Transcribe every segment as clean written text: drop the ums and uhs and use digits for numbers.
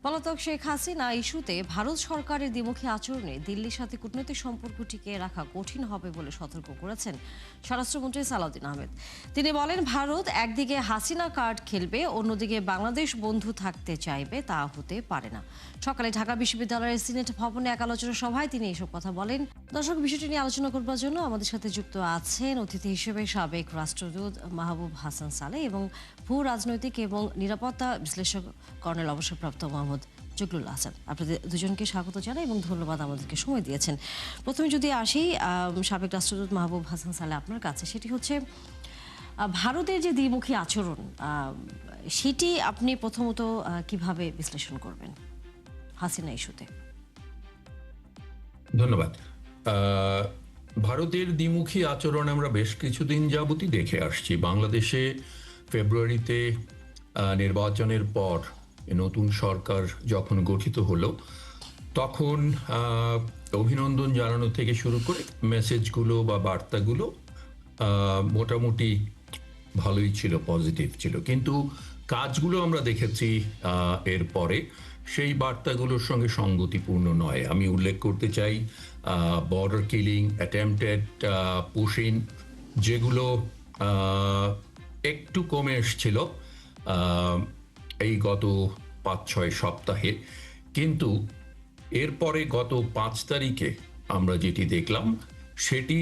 পলাতক শেখ হাসিনা ইস্যুতে ভারত সরকারের দ্বিমুখী আচরণে দিল্লির সাথে কূটনৈতিক সম্পর্ক টিকিয়ে রাখা কঠিন হবে বলে সতর্ক করেছেন স্বরাষ্ট্রমন্ত্রী সালাউদ্দিন আহমেদ। তিনি বলেন, ভারত একদিকে হাসিনা কার্ড খেলবে, অন্যদিকে বাংলাদেশ বন্ধু থাকতে চাইবে, তা হতে পারে না। সকালে ঢাকা বিশ্ববিদ্যালয়ের সিনেট ভবনে এক আলোচনা সভায় তিনি এসব কথা বলেন। দর্শক, বিষয়টি নিয়ে আলোচনা করবার জন্য আমাদের সাথে যুক্ত আছেন অতিথি হিসেবে সাবেক রাষ্ট্রদূত মাহবুব হাসান সালেহ এবং ভূ রাজনৈতিক এবং নিরাপত্তা বিশ্লেষক কর্নেল অবসরপ্রাপ্ত মোহাম্মদ জুগলুল হাসান। আপনাদের দুজনকে স্বাগত জানাই এবং ধন্যবাদ আমাদেরকে সময় দিয়েছেন। প্রথমে যদি আসি সাবেক রাষ্ট্রদূত মাহবুব হাসান সালেহ আপনার কাছে, সেটি হচ্ছে ভারতের যে দ্বিমুখী আচরণ, সেটি আপনি প্রথমত কিভাবে বিশ্লেষণ করবেন হাসিনা ইস্যুতে? ধন্যবাদ। ভারতের দ্বিমুখী আচরণ আমরা বেশ কিছুদিন যাবতই দেখে আসছি। বাংলাদেশে ফেব্রুয়ারিতে নির্বাচনের পর নতুন সরকার যখন গঠিত হলো, তখন অভিনন্দন জানানো থেকে শুরু করে মেসেজগুলো বা বার্তাগুলো মোটামুটি ভালোই ছিল, পজিটিভ ছিল। কিন্তু কাজগুলো আমরা দেখেছি এরপরে সেই বার্তাগুলোর সঙ্গে সঙ্গতিপূর্ণ নয়। আমি উল্লেখ করতে চাই বর্ডার কিলিং, অ্যাটেম্পটেড পুশিং, যেগুলো একটু কমে এসছিল এই গত ৫-৬ সপ্তাহে। কিন্তু এরপরে গত ৫ তারিখে আমরা যেটি দেখলাম, সেটি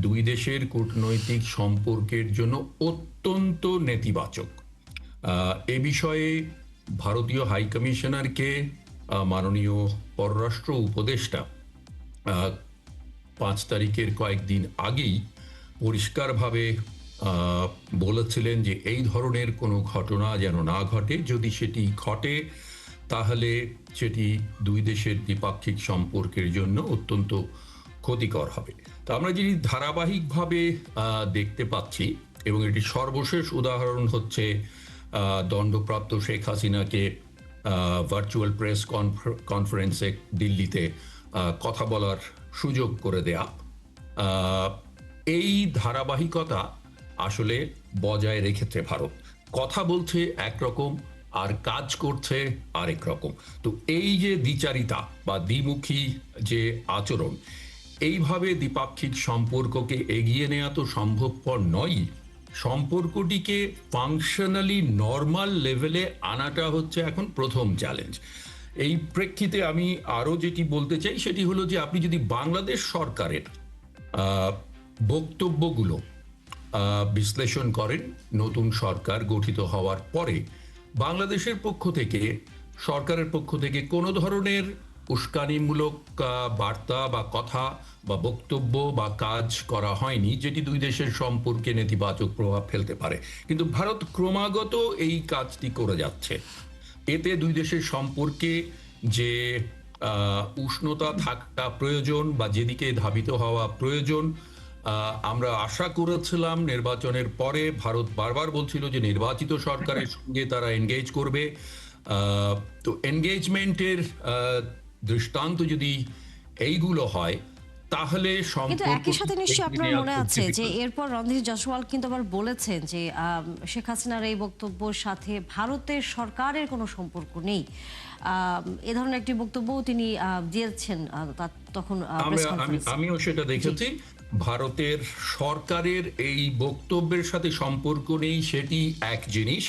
দুই দেশের কূটনৈতিক সম্পর্কের জন্য অত্যন্ত নেতিবাচক। এ বিষয়ে ভারতীয় হাইকমিশনারকে মাননীয় পররাষ্ট্র উপদেষ্টা ৫ তারিখের কয়েকদিন আগেই পরিষ্কারভাবে বলেছিলেন যে এই ধরনের কোনো ঘটনা যেন না ঘটে। যদি সেটি ঘটে তাহলে সেটি দুই দেশের দ্বিপাক্ষিক সম্পর্কের জন্য অত্যন্ত ক্ষতিকর হবে। তো আমরা যেটি ধারাবাহিকভাবে দেখতে পাচ্ছি, এবং এটি সর্বশেষ উদাহরণ হচ্ছে দণ্ডপ্রাপ্ত শেখ হাসিনাকে ভার্চুয়াল প্রেস কনফারেন্সে দিল্লিতে কথা বলার সুযোগ করে দেয়া। এই ধারাবাহিকতা আসলে বজায় রেখেছে ভারত। কথা বলছে একরকম আর কাজ করছে আরেক রকম। তো এই যে দ্বিচারিতা বা দ্বিমুখী যে আচরণ, এইভাবে দ্বিপাক্ষিক সম্পর্ককে এগিয়ে নেওয়া তো সম্ভবপর নয়। সম্পর্কটিকে ফাংশনালি নর্মাল লেভেলে আনাটা হচ্ছে এখন প্রথম চ্যালেঞ্জ। এই প্রেক্ষিতে আমি আরও যেটি বলতে চাই সেটি হলো যে আপনি যদি বাংলাদেশ সরকারের বক্তব্যগুলো বিশ্লেষণ করেন নতুন সরকার গঠিত হওয়ার পরে, বাংলাদেশের পক্ষ থেকে, সরকারের পক্ষ থেকে কোনো ধরনের উস্কানিমূলক বার্তা বা কথা বা বক্তব্য বা কাজ করা হয়নি যেটি দুই দেশের সম্পর্কে নেতিবাচক প্রভাব ফেলতে পারে। কিন্তু ভারত ক্রমাগত এই কাজটি করে যাচ্ছে। এতে দুই দেশের সম্পর্কে যে উষ্ণতা থাকা প্রয়োজন বা যেদিকে ধাবিত হওয়া প্রয়োজন, আমরা আশা করেছিলাম নির্বাচনের পরে ভারত বারবার বলছিল যে নির্বাচিত সরকারের সঙ্গে তারা এনগেজ করবে। তো এনগেজমেন্টের দৃষ্টান্ত যদি এইগুলো হয়, তাহলে কিন্তু একই সাথে নিশ্চয়ই আপনার মনে আছে যে এরপর রণধীর জয়সওয়াল কিন্তু আবার বলেছেন যে শেখ হাসিনার এই বক্তব্যের সাথে ভারতের সরকারের কোনো সম্পর্ক নেই। এ ধরনের একটি বক্তব্য তিনি দিয়েছেন তখন প্রেস কনফারেন্সে। আমিও সেটা দেখেছি। ভারতের সরকারের এই বক্তব্যের সাথে সম্পর্ক নেই সেটি এক জিনিস,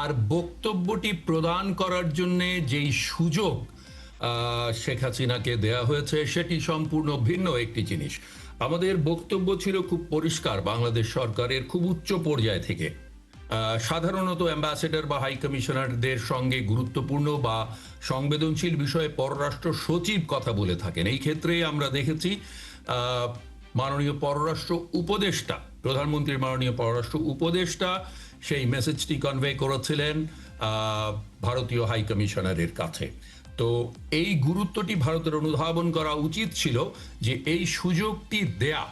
আর বক্তব্যটি প্রদান করার জন্য যেই সুযোগ শেখ হাসিনাকে দেয়া হয়েছে সেটি সম্পূর্ণ ভিন্ন একটি জিনিস। আমাদের বক্তব্য ছিল খুব পরিষ্কার, বাংলাদেশ সরকারের খুব উচ্চ পর্যায় থেকে। সাধারণত অ্যাম্বাসেডর বা হাই কমিশনারদের সঙ্গে গুরুত্বপূর্ণ বা সংবেদনশীল বিষয়ে পররাষ্ট্র সচিব কথা বলে থাকেন। এই ক্ষেত্রে আমরা দেখেছি মাননীয় পররাষ্ট্র উপদেষ্টা, প্রধানমন্ত্রীর মাননীয় পররাষ্ট্র উপদেষ্টা সেই মেসেজটি কনভে করেছিলেন ভারতীয় হাই কমিশনারের কাছে। তো এই গুরুত্বটি ভারতের অনুধাবন করা উচিত ছিল যে এই সুযোগটি দেয়া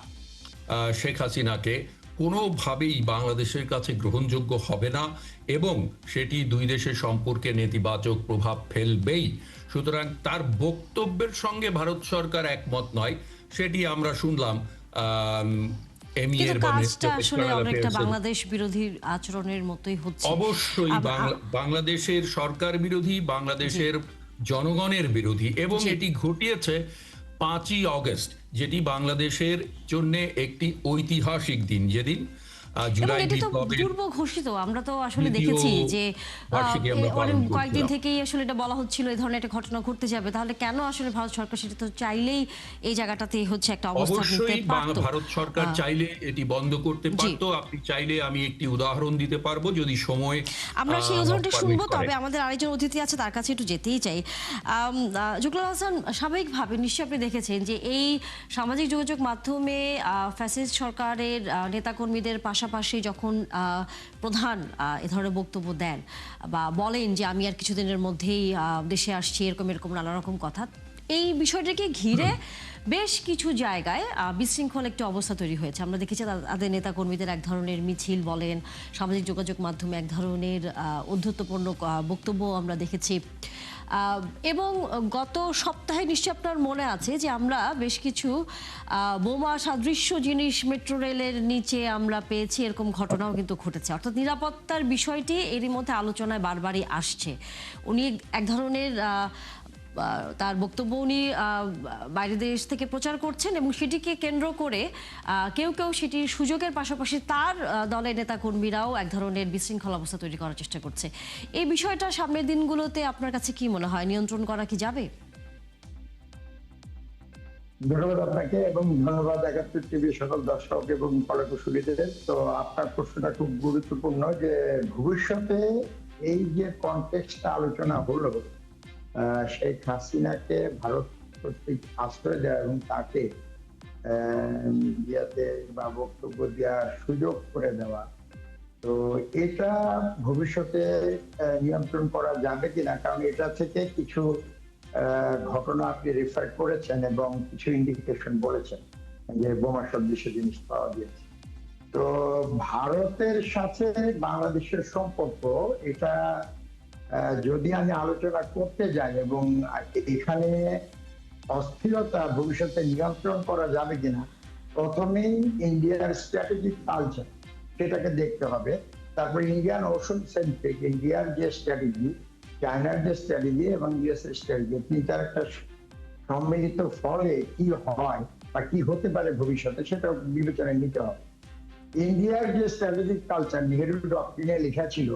শেখ হাসিনাকে কোনোভাবেই বাংলাদেশের কাছে গ্রহণযোগ্য হবে না এবং সেটি দুই দেশের সম্পর্কে নেতিবাচক প্রভাব ফেলবেই। সুতরাং তার বক্তব্যের সঙ্গে ভারত সরকার একমত নয়, সেটি আমরা শুনলাম এমি কিন্তু এর কাজটা আসলে External অনেকটা Affairs-এর। বাংলাদেশ বিরোধী আচরণের মতোই হচ্ছে। অবশ্যই বাংলাদেশের সরকার বিরোধী, জি, বাংলাদেশের জনগণের বিরোধী, এবং জি। এটি ঘটিয়েছে 5ই অগস্ট, যেটি বাংলাদেশের জন্য একটি ঐতিহাসিক দিন, যেদিন এবং জুলাই এটি তো বিপ্লবের পূর্ব ঘোষিত। আমরা তো আসলে দ্বিতীয় দেখেছি যে বার্ষিকী আমরা অনেক পালন কয়েকদিন করছিলাম। থেকেই আসলে এটা বলা হচ্ছিল এই ধরনের একটা ঘটনা ঘটতে যাবে। তাহলে কেন আসলে ভারত সরকার সেটা তো চাইলেই এই জায়গাটাতে হচ্ছে একটা অবস্থান নিতে অবশ্যই পারত। ভারত সরকার চাইলে এটি বন্ধ করতে জি। পারত। আপনি চাইলে আমি একটি উদাহরণ দিতে পারবো, যদি সময় আমরা সেই উদাহরণটা পারমিট শুনবো, করে। তবে আমাদের আরেকজন অতিথি আছে, তার কাছে একটু যেতেই চাই। জুগলাল হাসান, স্বাভাবিকভাবে নিশ্চয়ই আপনি দেখেছেন যে এই সামাজিক যোগাযোগ মাধ্যমে ফ্যাসিস্ট সরকারের নেতাকর্মীদের পাশাপাশি যখন প্রধান এ ধরনের বক্তব্য দেন বা বলেন যে আমি আর কিছুদিনের মধ্যেই দেশে আসছি, এরকম এরকম নানা রকম কথা, এই বিষয়টাকে ঘিরে বেশ কিছু জায়গায় বিশৃঙ্খল একটি অবস্থা তৈরি হয়েছে। আমরা দেখেছি তাদের নেতাকর্মীদের এক ধরনের মিছিল বলেন, সামাজিক যোগাযোগ মাধ্যমে এক ধরনের ঔদ্ধত্যপূর্ণ বক্তব্য আমরা দেখেছি। এবং গত সপ্তাহে নিশ্চয়ই আপনার মনে আছে যে আমরা বেশ কিছু বোমা সাদৃশ্য জিনিস মেট্রো রেলের নিচে আমরা পেয়েছি, এরকম ঘটনাও কিন্তু ঘটেছে। অর্থাৎ নিরাপত্তার বিষয়টি এরই মধ্যে আলোচনায় বারবারই আসছে। উনি এক ধরনের তার বক্তব্য উনি বাইরের দেশ থেকে প্রচার করছেন এবং সেটিকে কেন্দ্র করে কেউ কেউ সেটির সুযোগের পাশাপাশি তার দলের নেতাকর্মীরাও এক ধরনের বিশৃঙ্খল অবস্থা তৈরি করার চেষ্টা করছে। এই বিষয়টা সামনের দিনগুলোতে আপনার কাছে কি মনে হয়, নিয়ন্ত্রণ করা কি যাবে? ধন্যবাদ আপনাকে এবং ধন্যবাদ ৭১ টিভির সকল দর্শক এবং কলাকুশলীদের। তো আপনার প্রশ্নটা খুব গুরুত্বপূর্ণ যে ভবিষ্যতে এই যে কনটেক্সটটা আলোচনা হলো, শেখ হাসিনাকে ভারত কর্তৃক আশ্রয় দেওয়া এবং তাকে মিডিয়াতে বা বক্তব্য দেওয়ার সুযোগ করে দেওয়া, তো এটা ভবিষ্যতে নিয়ন্ত্রণ করা যাবে কিনা, কারণ এটা থেকে কিছু ঘটনা আপনি রেফার করেছেন এবং কিছু ইন্ডিকেশন বলেছেন যে বোমা সদৃশ জিনিস পাওয়া গিয়েছে। তো ভারতের সাথে বাংলাদেশের সম্পর্ক, এটা যদি আমি আলোচনা করতে যাই এবং এখানে অস্থিরতা ভবিষ্যতে নিয়ন্ত্রণ করা যাবে কিনা, প্রথমেই ইন্ডিয়ার স্ট্র্যাটেজিক কালচার সেটাকে দেখতে হবে। তারপর ইন্ডিয়ান ওশন সেন্ট্রিক, ইন্ডিয়ার যে স্ট্র্যাটেজি, চায়নার যে স্ট্র্যাটেজি এবং ইউএস এর স্ট্র্যাটেজি, তিনটার একটা সম্মিলিত ফলে কি হয় বা কি হতে পারে ভবিষ্যতে, সেটা বিবেচনায় নিতে হবে। ইন্ডিয়ার যে স্ট্র্যাটেজিক কালচার, নেহেরু ডক্ট্রিনে লেখা ছিল,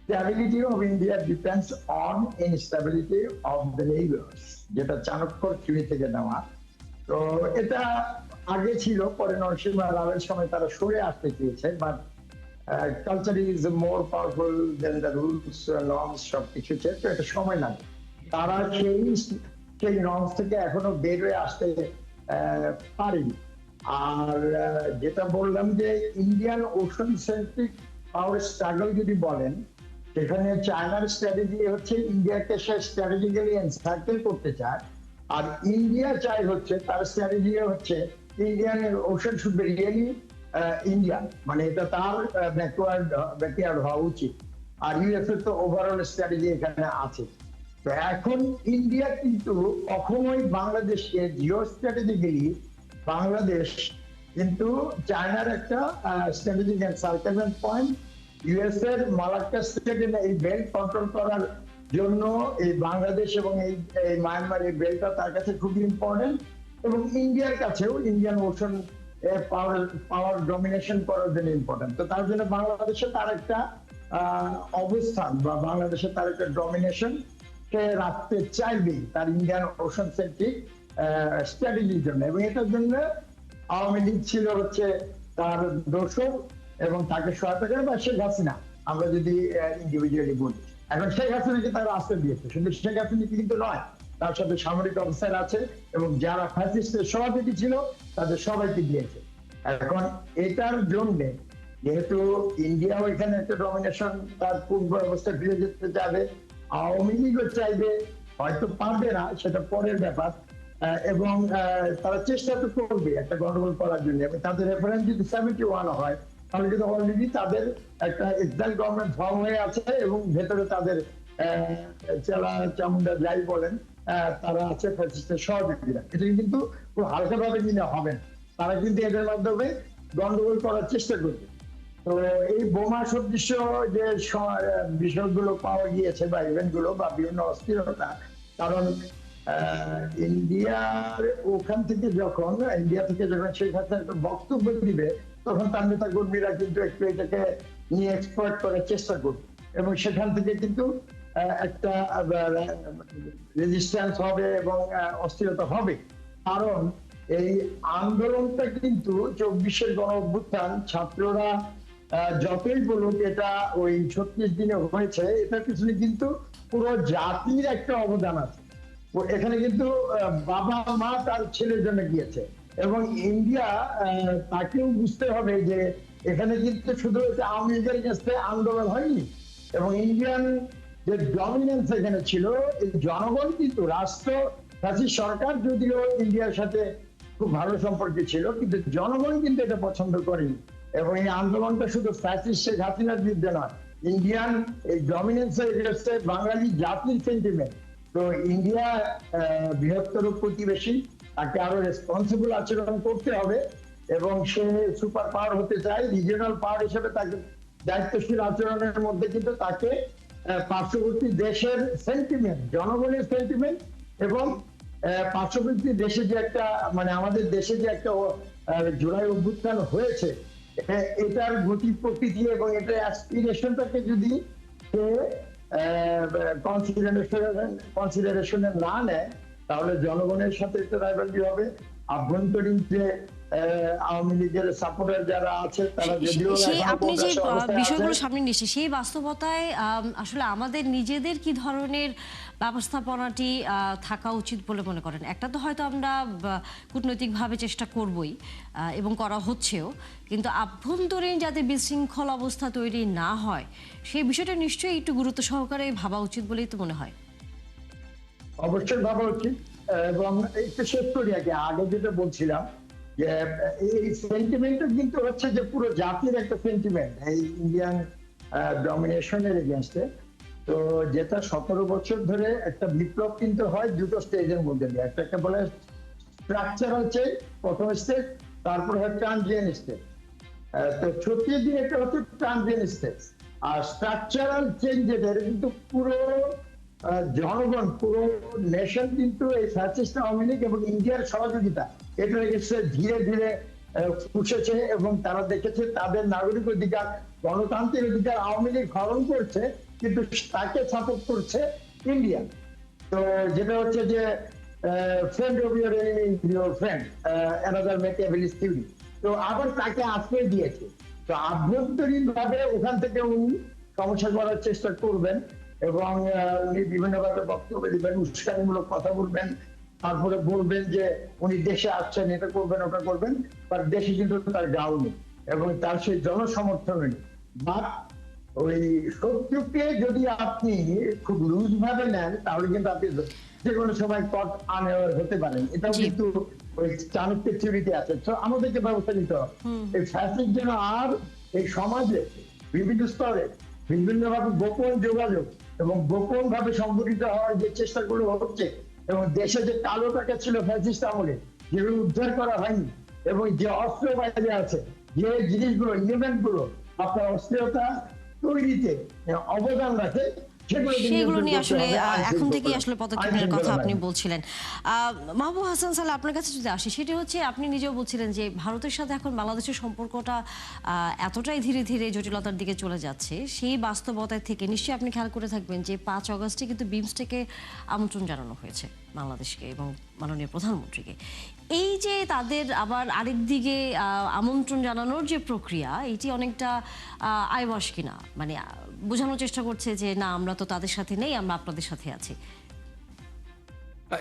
stability of India depends on instability of the neighbours, যেটা চাণক্যর থিওরি থেকে নেওয়া। তো এটা আগে ছিল, পরে নরসিংহ রাওয়ের সময় তারা সরে আসতে চেয়েছে, but culture is more powerful than the rules norms, সবকিছু তো এটা সময় লাগে। তারা সেই নর্মস থেকে এখনো বের হয়ে আসতে পারেনি। আর যেটা বললাম যে ইন্ডিয়ান ওশন সেন্ট্রিক পাওয়ার স্ট্রাগল যদি বলেন, সেখানে চায়নার স্ট্র্যাটেজি হচ্ছে ইন্ডিয়াকে সে স্ট্র্যাটেজিক্যালি এনসার্কেল করতে চায়, আর ইন্ডিয়া চাই হচ্ছে তার স্ট্র্যাটেজি হচ্ছে Indian ocean should be really Indian, মানে এটা তার ব্যাকওয়ার্ড হওয়া উচিত। আর ইউএস এর তো ওভারঅল স্ট্র্যাটেজি এখানে আছে। তো এখন ইন্ডিয়া কিন্তু কখনোই বাংলাদেশকে জিও স্ট্র্যাটেজিক্যালি, বাংলাদেশ কিন্তু চায়নার একটা স্ট্র্যাটেজিক এনসার্কেলমেন্ট পয়েন্ট, ইউএস এর মালাক্কা স্টেটে এই বেল্ট কন্ট্রোল করার জন্য এই বাংলাদেশ এবং এই মায়ানমার এই বেল্টটা তার কাছে খুবই ইম্পর্টেন্ট, এবং ইন্ডিয়ার কাছেও ইন্ডিয়ান ওশন পাওয়ার ডমিনেশন করার জন্য ইম্পর্টেন্ট। তো তার জন্য বাংলাদেশে তার একটা অবস্থান বা বাংলাদেশে তার একটা ডমিনেশন সে রাখতে চাইবে তার ইন্ডিয়ান ওশন সেন্ট্রিক স্ট্র্যাটেজির জন্য, এবং এটার জন্য আওয়ামী লীগ ছিল হচ্ছে তার দোষক এবং তাকে সহায়তা করে, বা শেখ হাসিনা আমরা যদি ইন্ডিভিজুয়ালি বলি। এখন শেখ হাসিনাকে তারা আশ্রয় দিয়েছে, শুধু শেখ হাসিনা কিন্তু নয়, তার সাথে সামরিক অফিসার আছে এবং যারা ফ্যাসিস্টের সভাপতি ছিল তাদের সবাইকে দিয়েছে। এখন এটার জন্য যেহেতু ইন্ডিয়াও এখানে একটা ডমিনেশন তার পূর্ব অবস্থায় ফিরে যেতে যাবে, আওয়ামী লীগও চাইবে, হয়তো পারবে না, সেটা পরের ব্যাপার, এবং তারা চেষ্টা তো করবে একটা গন্ডগোল করার জন্য। এবং তাদের রেফারেন্স যদি 71 হয়, তাহলে কিন্তু অলরেডি তাদের একটা এক্সাক্ট গভর্নমেন্ট ফর্ম হয়ে আছে এবং ভেতরে তাদের চেলা চামুন্ডা যাই বলেন তারা আছে ফ্যাসিস্টের সহযোগীরা। এটা কিন্তু খুব হালকাভাবে নিলে হবে না। তারা কিন্তু এদের মাধ্যমে গন্ডগোল করার চেষ্টা করবে। তো এই বোমা সদৃশ যে বিষয়গুলো পাওয়া গিয়েছে বা ইভেন্টগুলো বা বিভিন্ন অস্থিরতা, কারণ ইন্ডিয়ার ওখান থেকে যখন শেখ হাসিনা একটা বক্তব্য দিবে, তখন তার নেতা কর্মীরা কিন্তু একটু এটাকে নিয়ে এক্সপ্লয়েট করার চেষ্টা করবে এবং সেখান থেকে কিন্তু একটা রেজিস্ট্যান্স হবে এবং অস্থিরতা হবে। কারণ এই আন্দোলনটা কিন্তু 24-এর গণ অভ্যুত্থান, ছাত্ররা যতই বলুক এটা ওই 36 দিনে হয়েছে, এটার পিছনে কিন্তু পুরো জাতির একটা অবদান আছে। এখানে কিন্তু বাবা মা তার ছেলের জন্য গিয়েছে এবং ইন্ডিয়া তাকেও বুঝতে হবে যে এখানে কিন্তু শুধু আওয়ামী লীগের কাছে আন্দোলন হয়নি, এবং ইন্ডিয়ান যে ডমিনেন্স এখানে ছিল, এই জনগণ কিন্তু রাষ্ট্র সরকার যদিও ইন্ডিয়ার সাথে খুব ভালো সম্পর্কে ছিল, কিন্তু জনগণ কিন্তু এটা পছন্দ করেনি। এবং এই আন্দোলনটা শুধু ফ্যাসিস্ট শেখ হাসিনার বিরুদ্ধে নয়, ইন্ডিয়ান এই ডমিনেন্স এগেইনস্টে বাঙালি জাতির সেন্টিমেন্ট। তো ইন্ডিয়া বৃহত্তর প্রতিবেশী, তাকে আরো রেসপন্সিবল আচরণ করতে হবে এবং সে সুপার পাওয়ার হতে চায়, রিজিওনাল পাওয়ার হিসেবে তাকে দায়িত্বশীল আচরণের মধ্যে কিন্তু তাকে পার্শ্ববর্তী দেশের সেন্টিমেন্ট, জনগণের সেন্টিমেন্ট এবং পার্শ্ববর্তী দেশে যে একটা আমাদের দেশে যে একটা জুলাই অভ্যুত্থান হয়েছে, এটার গতি প্রকৃতি এবং এটার অ্যাসপিরেশনটাকে যদি কনসিডারেশনে না নেয়, তাহলে জনগণের সাথে একটা রাইভালরি হবে। আভ্যন্তরীণ যে আওয়ামী লীগের সাপোর্টার যারা আছে, তারা যদিও আপনি যে বিষয়গুলো সামনে নিয়েছে, সেই বাস্তবতায় আসলে আমাদের নিজেদের কি ধরনের ব্যবস্থাপনাটি থাকা উচিত বলে মনে করেন? একটা তো হয়তো আমরা কূটনৈতিকভাবে চেষ্টা করবই এবং করা হচ্ছেও, কিন্তু আভ্যন্তরীণ যাতে বিশৃঙ্খল অবস্থা তৈরি না হয়, সেই বিষয়টা নিশ্চয়ই একটু গুরুত্ব সহকারে ভাবা উচিত বলেই তো মনে হয়। অবশ্যই ভাবা উচিত। এবং একটু শেষ করি আগে যেটা বলছিলাম, যে এই সেন্টিমেন্টটা কিন্তু হচ্ছে যে পুরো জাতির একটা সেন্টিমেন্ট এই ইন্ডিয়ান ডমিনেশনের এগেইনস্টে। তো যেটা 17 বছর ধরে একটা বিপ্লব কিন্তু হয় দুটো স্টেজের মধ্যে দিয়ে, একটা বলে স্ট্রাকচারাল চেঞ্জ প্রথম স্টেজ, তারপর হয় ট্রানজিয়েন্ট স্টেজ। তো 36 দিন একটা হচ্ছে ট্রানজিয়েন্ট স্টেজ। আর স্ট্রাকচারাল চেঞ্জ যেটা, কিন্তু পুরো জনগণ, পুরো নেশন কিন্তু এই ফ্যাসিস্ট আওয়ামী লীগ এবং ইন্ডিয়ার সহযোগিতা এটা ধীরে ধীরে পুষেছে এবং তারা দেখেছে তাদের নাগরিক অধিকার, গণতান্ত্রিক অধিকার আওয়ামী লীগ হরণ করছে, কিন্তু তাকে সাপোর্ট করছে ইন্ডিয়া। তো যেটা হচ্ছে যে friend of your friend another Machiavelli's theory. তো আবার তাকে আশ্রয় দিয়েছে। তো আভ্যন্তরীণ ভাবে ওখান থেকে উনি সমস্যা করার চেষ্টা করবেন এবং উনি বিভিন্নভাবে বক্তব্য দিবেন, উস্কানিমূলক কথা বলবেন, তারপরে বলবেন যে উনি দেশে আসছেন, এটা করবেন ওটা করবেন, বাট দেশে কিন্তু তার গাও নেই এবং তার সেই জনসমর্থন নেই। বাট ওই শত্রুকে যদি আপনি খুব লুজ ভাবে নেন, তাহলে কিন্তু আপনি যে কোনো সময় পথ আনএওয়ার হতে পারেন। এটাও কিন্তু ওই চাণক্যের থিওরিতে আছে। তো আমাদেরকে ব্যবস্থা নিতে হবে এই ফ্যাসিস্ট যেন আর এই সমাজে বিভিন্ন স্তরে বিভিন্ন ভাবে গোপন যোগাযোগ এবং গোপন ভাবে সংগঠিত হওয়ার যে চেষ্টাগুলো হচ্ছে, এবং দেশে যে কালো টাকা ছিল ফ্যাসিস্ট আমলে, যেগুলো উদ্ধার করা হয়নি, এবং যে অস্ত্র বাইরে আছে, যে জিনিসগুলো ইলেমেন্ট গুলো আপনার অস্থিরতা তৈরিতে অবদান রাখে, সেগুলো নিয়ে আসলে এখন থেকেই আসলে পদক্ষেপের কথা আপনি বলছিলেন। মাহবুব হাসান সালে, আপনার কাছে যদি আসি, সেটা হচ্ছে আপনি নিজেও বলছিলেন যে ভারতের সাথে এখন বাংলাদেশের সম্পর্কটা এতটাই ধীরে ধীরে জটিলতার দিকে চলে যাচ্ছে, সেই বাস্তবতায় থেকে নিশ্চয়ই আপনি খেয়াল করে থাকবেন যে 5 অগস্টে কিন্তু বিমস্টেকে আমন্ত্রণ জানানো হয়েছে বাংলাদেশকে এবং মাননীয় প্রধানমন্ত্রীকে। এই যে তাদের আবার আরেক দিকে আমন্ত্রণ জানানোর যে প্রক্রিয়া, এটি অনেকটা আইওয়াশ কিনা, মানে বোঝানোর চেষ্টা করছে যে না, আমরা তো তাদের সাথে নেই, আমরা আপনাদের সাথে আছি।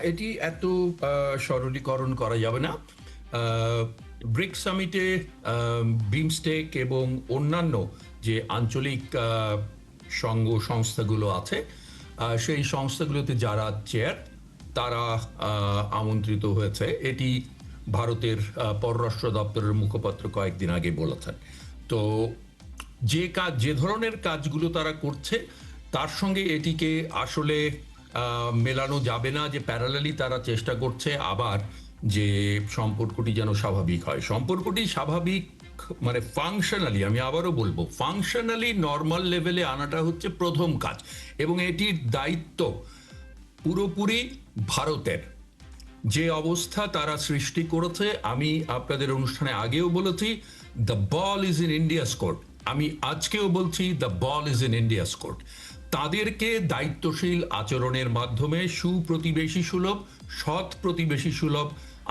এটি এত সরলীকরণ করা যাবে না। ব্রিক্স সামিটে বিমস্টেক এবং অন্যান্য যে আঞ্চলিক সংস্থাগুলো আছে, সেই সংস্থাগুলোতে যারা চেয়ার, তারা আমন্ত্রিত হয়েছে। এটি ভারতের পররাষ্ট্র দপ্তরের মুখপাত্র কয়েকদিন আগে বলেছেন। তো যে ধরনের কাজগুলো তারা করছে, তার সঙ্গে এটিকে আসলে মেলানো যাবে না যে প্যারালালি তারা চেষ্টা করছে আবার যে সম্পর্কটি যেন স্বাভাবিক হয়। সম্পর্কটি স্বাভাবিক মানে ফাংশনালি, আমি আবারও বলবো, ফাংশনালি নর্মাল লেভেলে আনাটা হচ্ছে প্রথম কাজ, এবং এটির দায়িত্ব পুরোপুরি ভারতের। যে অবস্থা তারা সৃষ্টি করেছে, আমি আপনাদের অনুষ্ঠানে আগেও বলেছি, the ball is in India's court. আমি আজকেও বলছি, the ball is in India's court. তাদেরকে দায়িত্বশীল আচরণের মাধ্যমে, সুপ্রতিবেশী সুলভ, সৎ প্রতিবেশী সুলভ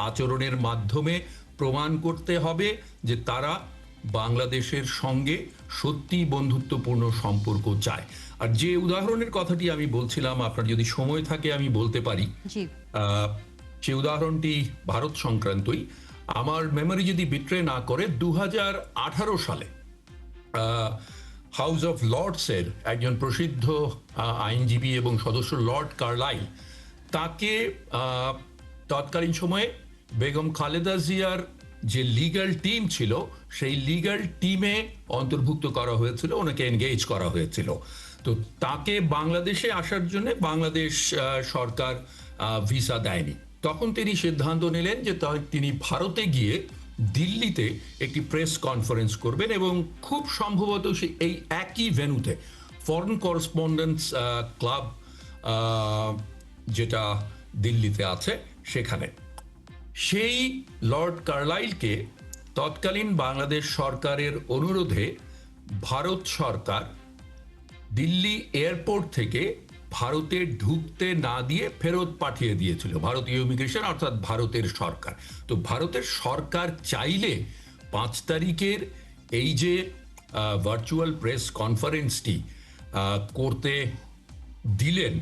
আচরণের মাধ্যমে প্রমাণ করতে হবে যে তারা বাংলাদেশের সঙ্গে সত্যি বন্ধুত্বপূর্ণ সম্পর্ক চায়। আর যে উদাহরণের কথাটি আমি বলছিলাম, আপনার যদি সময় থাকে আমি বলতে পারি, জি। সে উদাহরণটি ভারত সংক্রান্তই। আমার মেমোরি যদি বিট্রে না করে, 2018 সালে হাউস অফ লর্ডসের একজন প্রসিদ্ধ আইনজীবী এবং সদস্য লর্ড কার্লাইল, তাকে তৎকালীন সময়ে বেগম খালেদা জিয়ার যে লিগ্যাল টিম ছিল, সেই লিগ্যাল টিমে অন্তর্ভুক্ত করা হয়েছিল, ওনাকে এনগেজ করা হয়েছিল। তো তাকে বাংলাদেশে আসার জন্য বাংলাদেশ সরকার ভিসা দেয়নি। তখন তিনি সিদ্ধান্ত নিলেন যে তিনি ভারতে গিয়ে দিল্লিতে একটি প্রেস কনফারেন্স করবেন, এবং খুব সম্ভবত এই একই ভেন্যুতে ফরেন করেসপন্ডেন্টস ক্লাব যেটা দিল্লিতে আছে সেখানে, সেই লর্ড কার্লাইলকে তৎকালীন বাংলাদেশ সরকারের অনুরোধে ভারত সরকার দিল্লি এয়ারপোর্ট থেকে ভারতে ঢুকতে না দিয়ে ফেরত পাঠিয়ে দিয়েছিল ভারতীয় ইমিগ্রেশন, অর্থাৎ ভারতের সরকার। তো ভারতের সরকার চাইলে 5 তারিখের এই যে ভার্চুয়াল প্রেস কনফারেন্সটি করতে দিলেন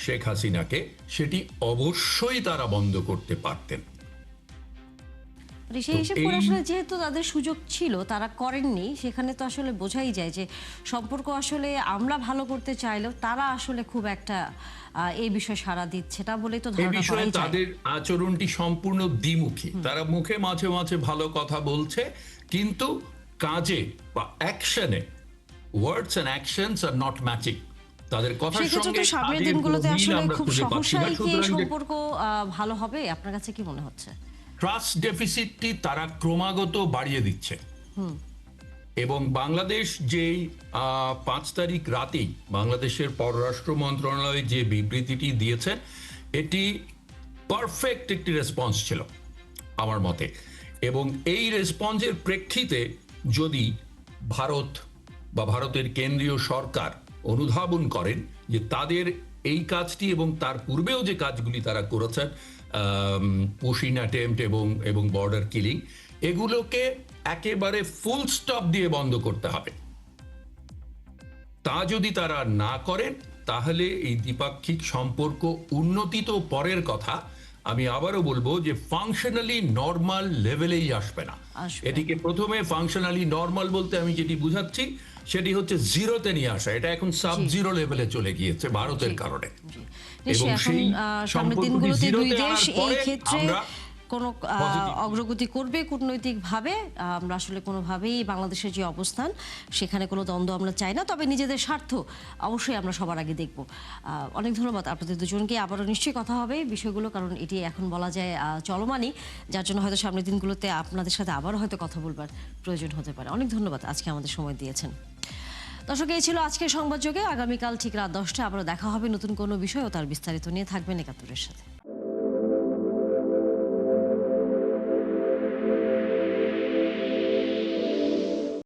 শেখ হাসিনাকে, সেটি অবশ্যই তারা বন্ধ করতে পারতেন। সেই হিসেব করে আসলে যেহেতু তাদের সুযোগ ছিল, তারা করেননি, সেখানে তো আসলে বোঝাই যায় যে সম্পর্ক আসলে আমরা ভালো করতে চাইলেও তারা আসলে খুব একটা এই বিষয়ে সাড়া দিচ্ছে না বলেই তো ধারণা করা যায়। তাদের আচরণটি সম্পূর্ণ দ্বিমুখী। তারা মুখে মাঝে মাঝে ভালো কথা বলছে, কিন্তু কাজে বা অ্যাকশনে, words and actions are not matching. তাদের কথার সঙ্গে সামনের দিনগুলোতে আসলে খুব সহসাই কি সম্পর্ক ভালো হবে, আপনার কাছে কি মনে হচ্ছে? ট্রাস্ট ডেফিসিটটি তারা ক্রমাগত বাড়িয়ে দিচ্ছে, এবং বাংলাদেশ যেই 5 তারিখ রাতেই বাংলাদেশের পররাষ্ট্র মন্ত্রণালয় যে বিবৃতিটি দিয়েছে, এটি পারফেক্ট একটি রেসপন্স ছিল আমার মতে। এবং এই রেসপন্সের প্রেক্ষিতে যদি ভারত বা ভারতের কেন্দ্রীয় সরকার অনুধাবন করেন যে তাদের এই কাজটি এবং তার পূর্বেও যে কাজগুলি তারা করেছেন, পুশিং অ্যাটেম্পট এবং বর্ডার কিলিং, এগুলোকে একেবারে ফুল স্টপ দিয়ে বন্ধ করতে হবে। তা যদি তারা না করেন, তাহলে এই দ্বিপাক্ষিক সম্পর্ক উন্নতি তো পরের কথা, আমি আবারও বলবো যে ফাংশনালি নর্মাল লেভেলেই আসবে না। এটিকে প্রথমে ফাংশনালি নর্মাল বলতে আমি যেটি বুঝাচ্ছি, সেটি হচ্ছে জিরোতে নিয়ে আসা। এটা এখন সাব জিরো লেভেলে চলে গিয়েছে ভারতের কারণে, এবং সেই সম্পর্কটি জিরোতে আনার পরে আমরা কোনো অগ্রগতি করবে কূটনৈতিকভাবে। আমরা আসলে কোনোভাবেই বাংলাদেশের যে অবস্থান, সেখানে কোনো দ্বন্দ্ব আমরা চাই না, তবে নিজেদের স্বার্থ অবশ্যই আমরা সবার আগে দেখব। অনেক ধন্যবাদ আপনাদের দুজনকে। আবারও নিশ্চয়ই কথা হবে বিষয়গুলো, কারণ এটি এখন বলা যায় চলমানই, যার জন্য হয়তো সামনের দিনগুলোতে আপনাদের সাথে আবারও হয়তো কথা বলবার প্রয়োজন হতে পারে। অনেক ধন্যবাদ আজকে আমাদের সময় দিয়েছেন। দর্শক, এই ছিল আজকের সংবাদযোগে। আগামীকাল ঠিক রাত 10টায় আবারও দেখা হবে নতুন কোনো বিষয় ও তার বিস্তারিত নিয়ে। থাকবেন ৭১-এর সাথে।